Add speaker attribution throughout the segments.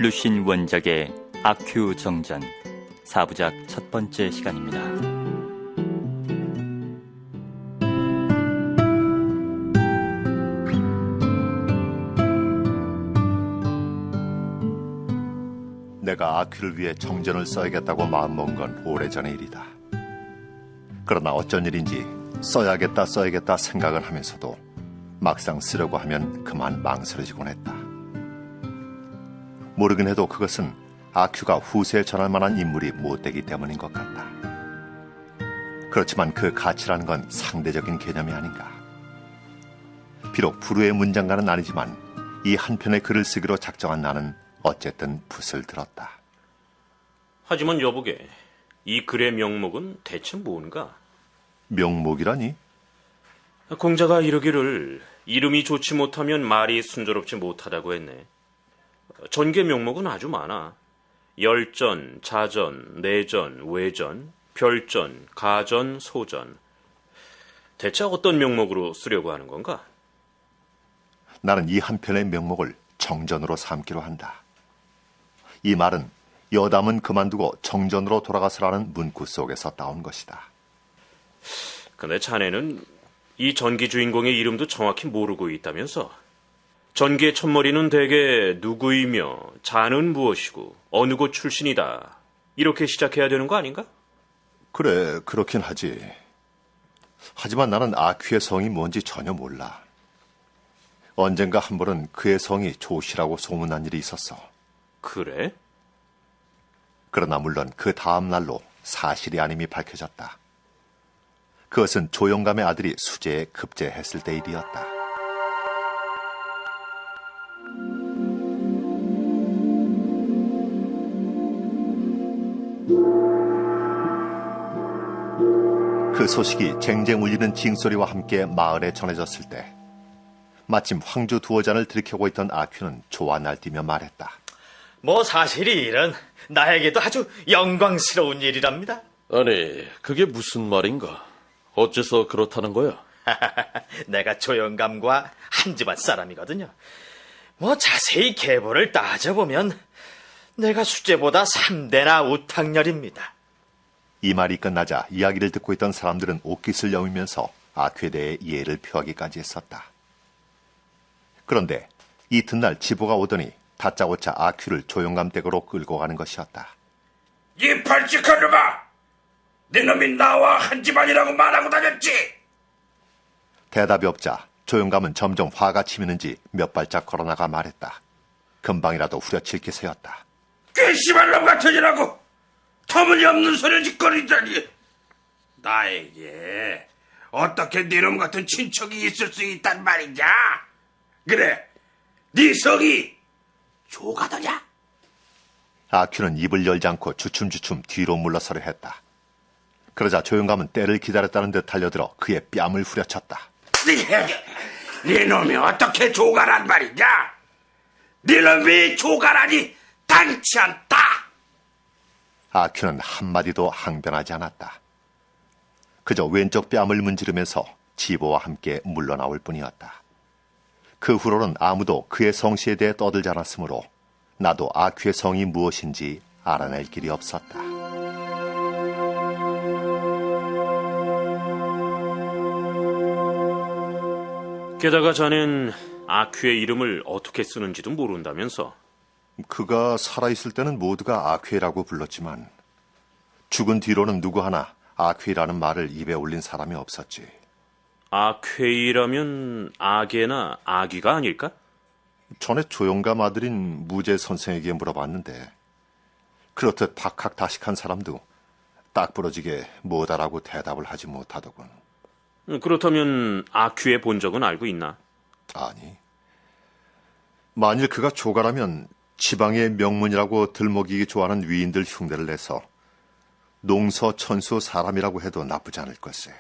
Speaker 1: 루신 원작의 아큐 정전 4부작 첫 번째 시간입니다.
Speaker 2: 내가 아큐를 위해 정전을 써야겠다고 마음먹은 건 오래전의 일이다. 그러나 어쩐 일인지 써야겠다 생각을 하면서도 막상 쓰려고 하면 그만 망설여지곤 했다. 모르긴 해도 그것은 아큐가 후세에 전할 만한 인물이 못되기 때문인 것 같다. 그렇지만 그 가치라는 건 상대적인 개념이 아닌가. 비록 불후의 문장가는 아니지만 이 한 편의 글을 쓰기로 작정한 나는 어쨌든 붓을 들었다.
Speaker 3: 하지만 여보게, 이 글의 명목은 대체 뭔가?
Speaker 2: 명목이라니?
Speaker 3: 공자가 이르기를 이름이 좋지 못하면 말이 순조롭지 못하다고 했네. 전개 명목은 아주 많아. 열전, 자전, 내전, 외전, 별전, 가전, 소전. 대체 어떤 명목으로 쓰려고 하는 건가?
Speaker 2: 나는 이 한 편의 명목을 정전으로 삼기로 한다. 이 말은 여담은 그만두고 정전으로 돌아가서라는 문구 속에서 따온 것이다.
Speaker 3: 근데 자네는 이 전기 주인공의 이름도 정확히 모르고 있다면서? 전기의 첫머리는 대개 누구이며 자는 무엇이고 어느 곳 출신이다, 이렇게 시작해야 되는 거 아닌가?
Speaker 2: 그래, 그렇긴 하지. 하지만 나는 아큐의 성이 뭔지 전혀 몰라. 언젠가 한 번은 그의 성이 조시라고 소문난 일이 있었어.
Speaker 3: 그래?
Speaker 2: 그러나 물론 그 다음 날로 사실이 아님이 밝혀졌다. 그것은 조영감의 아들이 수재에 급제했을 때 일이었다. 그 소식이 쟁쟁 울리는 징소리와 함께 마을에 전해졌을 때 마침 황주 두어 잔을 들이켜고 있던 아큐는 좋아 날뛰며 말했다.
Speaker 4: 사실 이 일은 나에게도 아주 영광스러운 일이랍니다.
Speaker 5: 아니, 그게 무슨 말인가? 어째서 그렇다는 거야?
Speaker 4: 내가 조영감과 한 집안 사람이거든요. 자세히 계보를 따져보면 내가 수재보다 3대나 우탁렬입니다.
Speaker 2: 이 말이 끝나자 이야기를 듣고 있던 사람들은 옷깃을 여미면서 아큐에 대해 이해를 표하기까지 했었다. 그런데 이튿날 지보가 오더니 다짜고짜 아큐를 조영감 댁으로 끌고 가는 것이었다.
Speaker 6: 이 발칙한 놈아! 네 놈이 나와 한 집안이라고 말하고 다녔지?
Speaker 2: 대답이 없자 조영감은 점점 화가 치미는지 몇 발짝 걸어나가 말했다. 금방이라도 후려칠 기세였다.
Speaker 6: 괘씸한 놈 같으니라고 터무니없는 소리 짓거리다니. 나에게 어떻게 네 놈 같은 친척이 있을 수 있단 말이냐? 그래, 네 성이 조가더냐?
Speaker 2: 아큐는 입을 열지 않고 주춤주춤 뒤로 물러서려 했다. 그러자 조영감은 때를 기다렸다는 듯 달려들어 그의 뺨을 후려쳤다.
Speaker 6: 네 놈이 어떻게 조가란 말이냐? 네 놈이 조가라니 당치 않다.
Speaker 2: 아큐는 한마디도 항변하지 않았다. 그저 왼쪽 뺨을 문지르면서 지보와 함께 물러나올 뿐이었다. 그 후로는 아무도 그의 성씨에 대해 떠들지 않았으므로 나도 아큐의 성이 무엇인지 알아낼 길이 없었다.
Speaker 3: 게다가 자넨 아큐의 이름을 어떻게 쓰는지도 모른다면서?
Speaker 2: 그가 살아있을 때는 모두가 아큐라고 불렀지만 죽은 뒤로는 누구 하나 아큐라는 말을 입에 올린 사람이 없었지.
Speaker 3: 아퀘이라면 아게나 아귀가 아닐까?
Speaker 2: 전에 조영감 아들인 무제 선생에게 물어봤는데 그렇듯 박학다식한 사람도 딱 부러지게 뭐다라고 대답을 하지 못하더군.
Speaker 3: 그렇다면 아큐의 본적은 알고 있나?
Speaker 2: 아니, 만일 그가 조가라면 지방의 명문이라고 들먹이기 좋아하는 위인들 흉내를 내서 농서 천수 사람이라고 해도 나쁘지 않을 것세.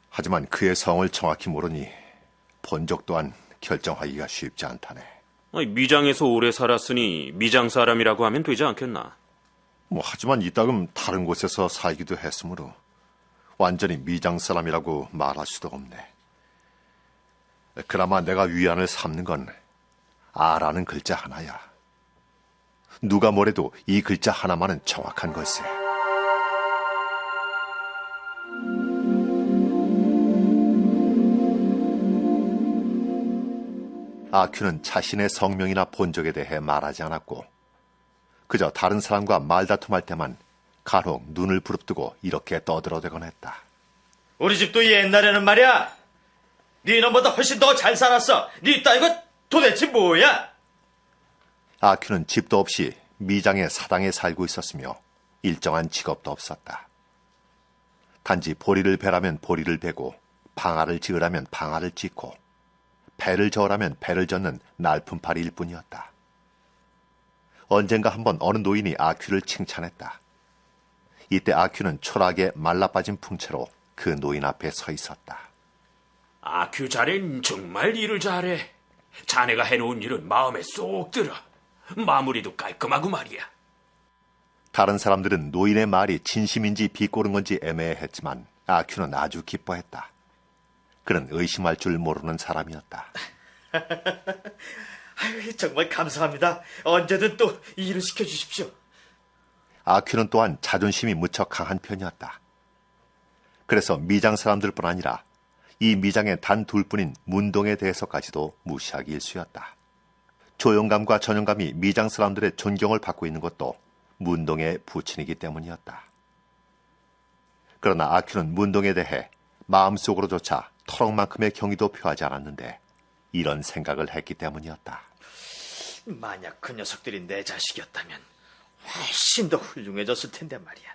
Speaker 2: 하지만 그의 성을 정확히 모르니 본적 또한 결정하기가 쉽지 않다네.
Speaker 3: 미장에서 오래 살았으니 미장 사람이라고 하면 되지 않겠나?
Speaker 2: 하지만 이따금 다른 곳에서 살기도 했으므로 완전히 미장 사람이라고 말할 수도 없네. 그나마 내가 위안을 삼는 건 아라는 글자 하나야. 누가 뭐래도 이 글자 하나만은 정확한 걸세. 아큐는 자신의 성명이나 본적에 대해 말하지 않았고 그저 다른 사람과 말다툼할 때만 간혹 눈을 부릅뜨고 이렇게 떠들어대곤 했다.
Speaker 4: 우리 집도 옛날에는 말이야. 네 놈보다 훨씬 더 잘 살았어. 네 따위가 도대체 뭐야?
Speaker 2: 아큐는 집도 없이 미장의 사당에 살고 있었으며 일정한 직업도 없었다. 단지 보리를 베라면 보리를 베고 방아를 찍으라면 방아를 찍고 배를 저으라면 배를 젓는 날품팔이일 뿐이었다. 언젠가 한번 어느 노인이 아큐를 칭찬했다. 이때 아큐는 초라하게 말라빠진 풍채로 그 노인 앞에 서 있었다.
Speaker 3: 아큐 자넨 정말 일을 잘해. 자네가 해놓은 일은 마음에 쏙 들어. 마무리도 깔끔하고 말이야.
Speaker 2: 다른 사람들은 노인의 말이 진심인지 비꼬는 건지 애매했지만 아큐는 아주 기뻐했다. 그는 의심할 줄 모르는 사람이었다.
Speaker 4: 아유, 정말 감사합니다. 언제든 또 일을 시켜주십시오.
Speaker 2: 아큐는 또한 자존심이 무척 강한 편이었다. 그래서 미장 사람들뿐 아니라 이 미장의 단 둘뿐인 문동에 대해서까지도 무시하기 일쑤였다. 조용감과 전용감이 미장 사람들의 존경을 받고 있는 것도 문동의 부친이기 때문이었다. 그러나 아큐는 문동에 대해 마음속으로조차 터럭만큼의 경의도 표하지 않았는데 이런 생각을 했기 때문이었다.
Speaker 4: 만약 그 녀석들이 내 자식이었다면 훨씬 더 훌륭해졌을 텐데 말이야.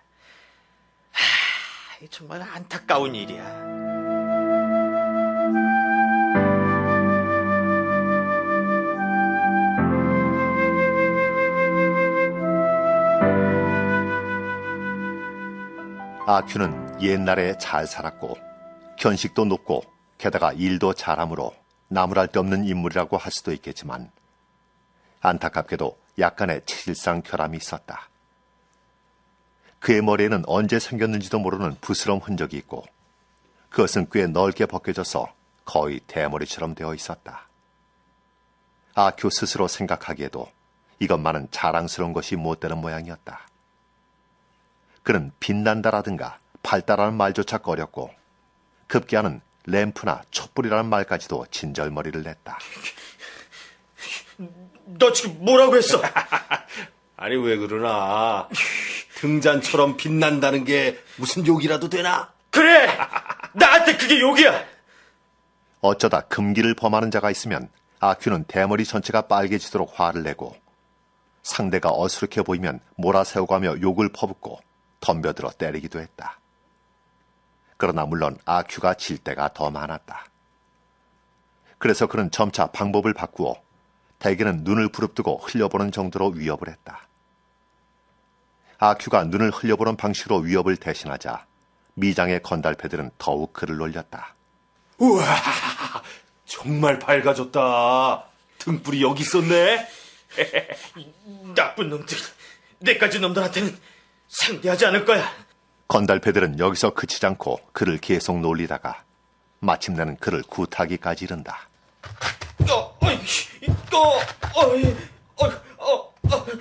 Speaker 4: 정말 안타까운 일이야.
Speaker 2: 아큐는 옛날에 잘 살았고 견식도 높고 게다가 일도 잘하므로 나무랄 데 없는 인물이라고 할 수도 있겠지만 안타깝게도 약간의 체질상 결함이 있었다. 그의 머리에는 언제 생겼는지도 모르는 부스럼 흔적이 있고 그것은 꽤 넓게 벗겨져서 거의 대머리처럼 되어 있었다. 아큐 스스로 생각하기에도 이것만은 자랑스러운 것이 못 되는 모양이었다. 그는 빛난다라든가 밝다라는 말조차 꺼렸고 급기야는 램프나 촛불이라는 말까지도 진절머리를 냈다.
Speaker 4: 너 지금 뭐라고 했어?
Speaker 7: 아니 왜 그러나? 등잔처럼 빛난다는 게 무슨 욕이라도 되나?
Speaker 4: 그래! 나한테 그게 욕이야!
Speaker 2: 어쩌다 금기를 범하는 자가 있으면 아큐는 대머리 전체가 빨개지도록 화를 내고 상대가 어수룩해 보이면 몰아세우가며 욕을 퍼붓고 덤벼들어 때리기도 했다. 그러나 물론 아큐가 질 때가 더 많았다. 그래서 그는 점차 방법을 바꾸어 대개는 눈을 부릅뜨고 흘려보는 정도로 위협을 했다. 아큐가 눈을 흘려보는 방식으로 위협을 대신하자 미장의 건달패들은 더욱 그를 놀렸다.
Speaker 7: 우와, 정말 밝아졌다. 등불이 여기 있었네.
Speaker 4: 나쁜 놈들, 내까지 놈들한테는 상대하지 않을 거야.
Speaker 2: 건달패들은 여기서 그치지 않고 그를 계속 놀리다가 마침내는 그를 구타하기까지 이른다.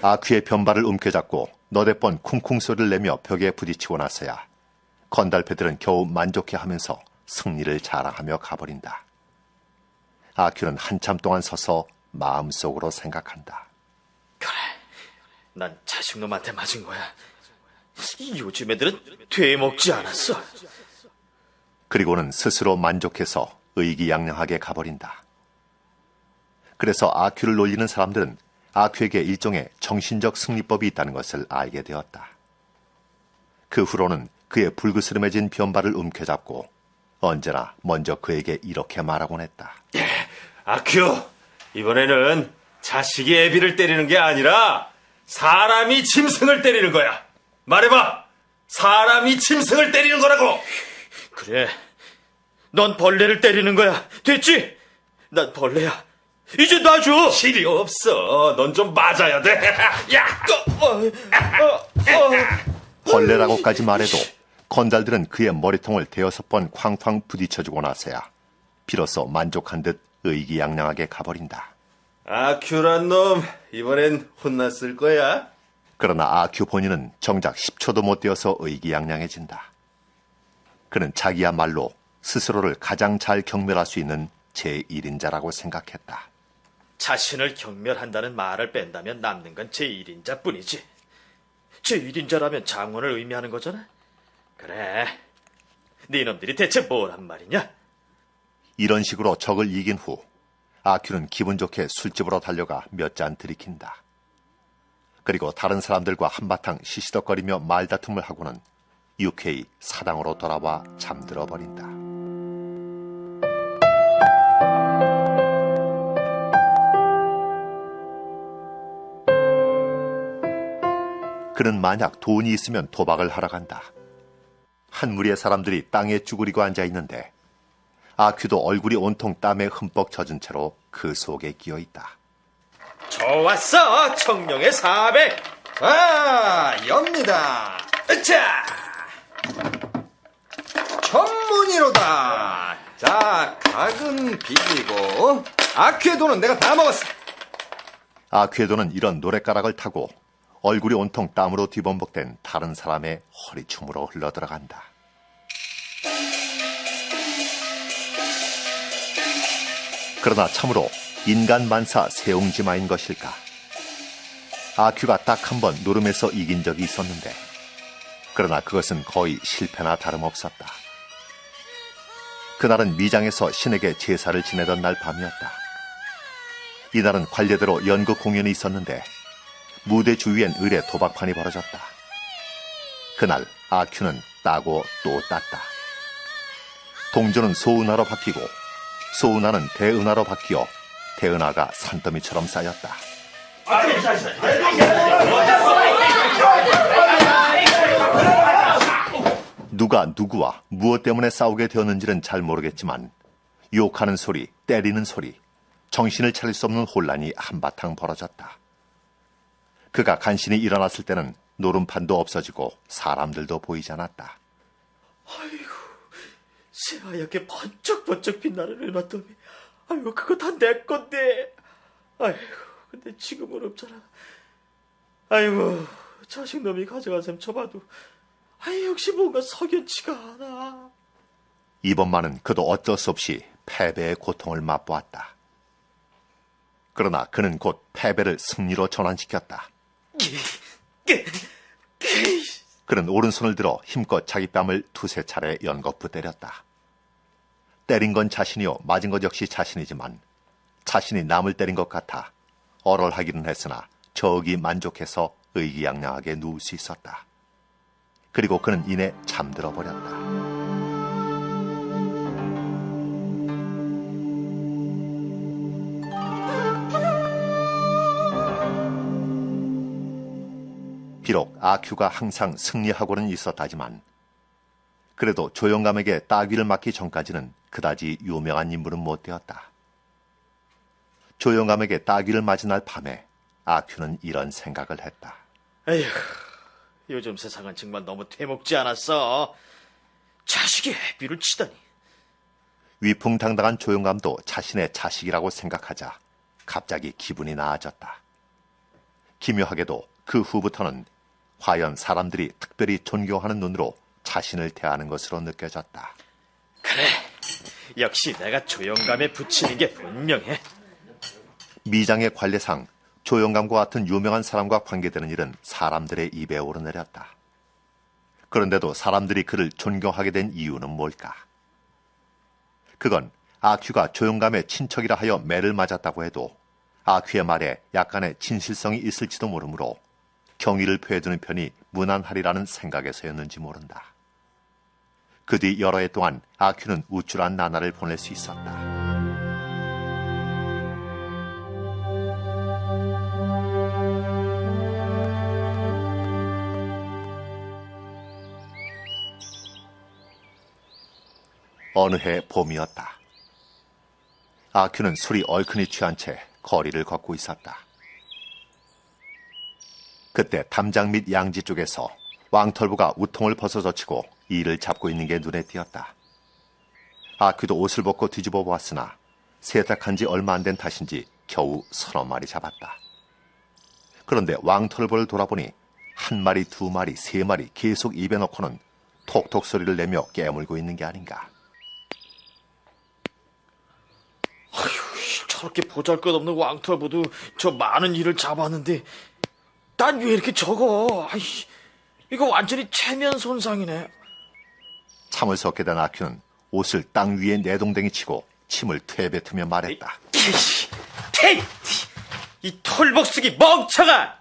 Speaker 2: 아큐의 변발을 움켜잡고 너댓번 쿵쿵 소리를 내며 벽에 부딪히고 나서야 건달패들은 겨우 만족해하면서 승리를 자랑하며 가버린다. 아큐는 한참 동안 서서 마음속으로 생각한다.
Speaker 4: 그래, 난 자식놈한테 맞은 거야. 요즘 애들은 되먹지 않았어.
Speaker 2: 그리고는 스스로 만족해서 의기양양하게 가버린다. 그래서 아큐를 놀리는 사람들은 아큐에게 일종의 정신적 승리법이 있다는 것을 알게 되었다. 그 후로는 그의 불그스름해진 변발을 움켜잡고 언제나 먼저 그에게 이렇게 말하곤 했다.
Speaker 7: 아큐, 이번에는 자식이 애비를 때리는 게 아니라 사람이 짐승을 때리는 거야. 말해봐. 사람이 짐승을 때리는 거라고.
Speaker 4: 그래, 넌 벌레를 때리는 거야. 됐지? 난 벌레야. 이제 놔줘.
Speaker 7: 필요 없어. 넌 좀 맞아야 돼. 야!
Speaker 2: 벌레라고까지 말해도 건달들은 그의 머리통을 대여섯 번 쾅쾅 부딪혀주고 나서야 비로소 만족한 듯 의기양양하게 가버린다.
Speaker 7: 아큐란 놈, 이번엔 혼났을 거야.
Speaker 2: 그러나 아큐 본인은 정작 10초도 못 되어서 의기양양해진다. 그는 자기야말로 스스로를 가장 잘 경멸할 수 있는 제1인자라고 생각했다.
Speaker 4: 자신을 경멸한다는 말을 뺀다면 남는 건 제1인자뿐이지. 제1인자라면 장원을 의미하는 거잖아. 그래, 니놈들이 대체 뭐란 말이냐?
Speaker 2: 이런 식으로 적을 이긴 후 아큐는 기분 좋게 술집으로 달려가 몇 잔 들이킨다. 그리고 다른 사람들과 한바탕 시시덕거리며 말다툼을 하고는 유쾌히 사당으로 돌아와 잠들어 버린다. 그는 만약 돈이 있으면 도박을 하러 간다. 한 무리의 사람들이 땅에 쭈그리고 앉아 있는데 아큐도 얼굴이 온통 땀에 흠뻑 젖은 채로 그 속에 끼어 있다.
Speaker 4: 좋았어, 청룡의 400.
Speaker 8: 자, 엽니다. 으차! 천문이로다. 자, 각은 비기고 아큐의 돈은 내가 다 먹었어.
Speaker 2: 아큐에도는 이런 노랫가락을 타고 얼굴이 온통 땀으로 뒤범벅된 다른 사람의 허리춤으로 흘러들어간다. 그러나 참으로 인간만사 세옹지마인 것일까? 아큐가 딱 한 번 노름에서 이긴 적이 있었는데 그러나 그것은 거의 실패나 다름없었다. 그날은 미장에서 신에게 제사를 지내던 날 밤이었다. 이날은 관례대로 연극 공연이 있었는데 무대 주위엔 을의 도박판이 벌어졌다. 그날 아큐는 따고 또 땄다. 동전은 소은하로 바뀌고 소은하는 대은하로 바뀌어 대은하가 산더미처럼 쌓였다. 누가 누구와 무엇 때문에 싸우게 되었는지는 잘 모르겠지만 욕하는 소리, 때리는 소리, 정신을 차릴 수 없는 혼란이 한바탕 벌어졌다. 그가 간신히 일어났을 때는 노름판도 없어지고 사람들도 보이지 않았다.
Speaker 4: 새하얗게 번쩍번쩍 빛나는 은화더미. 아이고, 그거 다 내 건데. 아이고, 근데 지금은 없잖아. 아이고, 자식놈이 가져간 셈 쳐봐도 역시 뭔가 석연치가 않아.
Speaker 2: 이번만은 그도 어쩔 수 없이 패배의 고통을 맛보았다. 그러나 그는 곧 패배를 승리로 전환시켰다. 그는 오른손을 들어 힘껏 자기 뺨을 두세 차례 연거푸 때렸다. 때린 건 자신이요 맞은 것 역시 자신이지만 자신이 남을 때린 것 같아 얼얼하기는 했으나 저기 만족해서 의기양양하게 누울 수 있었다. 그리고 그는 이내 잠들어 버렸다. 비록 아큐가 항상 승리하고는 있었다지만 그래도 조영감에게 따귀를 맞기 전까지는 그다지 유명한 인물은 못 되었다. 조영감에게 따귀를 맞은 날 밤에 아큐는 이런 생각을 했다.
Speaker 4: 에휴, 요즘 세상은 정말 너무 되먹지 않았어. 자식이 애비를 치다니.
Speaker 2: 위풍당당한 조영감도 자신의 자식이라고 생각하자 갑자기 기분이 나아졌다. 기묘하게도 그 후부터는 과연 사람들이 특별히 존경하는 눈으로 자신을 대하는 것으로 느껴졌다.
Speaker 4: 그래, 역시 내가 조영감에 붙이는 게 분명해.
Speaker 2: 미장의 관례상 조영감과 같은 유명한 사람과 관계되는 일은 사람들의 입에 오르내렸다. 그런데도 사람들이 그를 존경하게 된 이유는 뭘까? 그건 아큐가 조영감의 친척이라 하여 매를 맞았다고 해도 아큐의 말에 약간의 진실성이 있을지도 모르므로 경의를 표해두는 편이 무난하리라는 생각에서였는지 모른다. 그 뒤 여러 해 동안 아큐는 우쭐한 나날을 보낼 수 있었다. 어느 해 봄이었다. 아큐는 술이 얼큰이 취한 채 거리를 걷고 있었다. 그때 담장 및 양지 쪽에서 왕털부가 우통을 벗어젖히고 이를 잡고 있는 게 눈에 띄었다. 아큐도 옷을 벗고 뒤집어 보았으나 세탁한 지 얼마 안 된 탓인지 겨우 30마리 잡았다. 그런데 왕털보를 돌아보니 1마리, 2마리, 3마리 계속 입에 넣고는 톡톡 소리를 내며 깨물고 있는 게 아닌가.
Speaker 4: 저렇게 보잘것없는 왕털보도 저 많은 일을 잡았는데 난 왜 이렇게 적어? 아이씨, 이거 완전히 체면 손상이네.
Speaker 2: 참을 수 없게 된 아큐는 옷을 땅 위에 내동댕이 치고 침을 퇴뱉으며 말했다.
Speaker 4: 이 털복숭이 멍청아!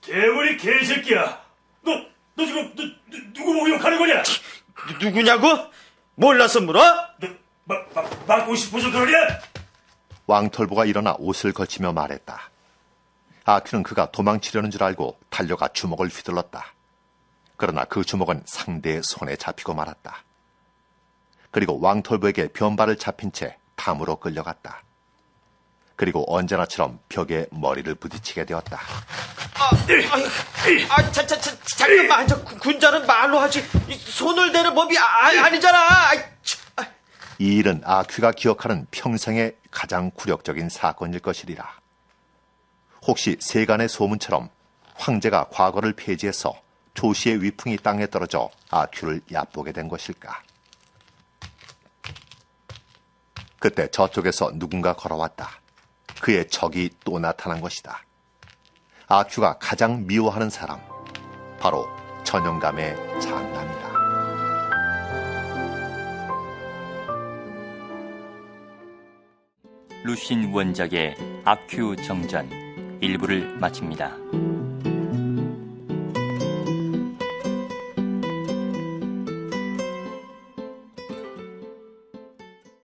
Speaker 7: 대머리 개새끼야. 너 지금 누구 보고 욕하는 거냐?
Speaker 4: 누구냐고? 몰라서 물어?
Speaker 7: 맞고 싶어서 그러냐?
Speaker 2: 왕털보가 일어나 옷을 걸치며 말했다. 아큐는 그가 도망치려는 줄 알고 달려가 주먹을 휘둘렀다. 그러나 그 주먹은 상대의 손에 잡히고 말았다. 그리고 왕털보에게 변발을 잡힌 채 담으로 끌려갔다. 그리고 언제나처럼 벽에 머리를 부딪히게 되었다.
Speaker 4: 잠깐만, 저 군자는 말로 하지 이 손을 대는 법이 아니잖아.
Speaker 2: 이 일은 아큐가 기억하는 평생의 가장 굴욕적인 사건일 것이리라. 혹시 세간의 소문처럼 황제가 과거를 폐지해서 조시의 위풍이 땅에 떨어져 아큐를 얕보게 된 것일까? 그때 저쪽에서 누군가 걸어왔다. 그의 적이 또 나타난 것이다. 아큐가 가장 미워하는 사람, 바로 전영감의 장남이다.
Speaker 1: 루신 원작의 아큐 정전 1부를 마칩니다.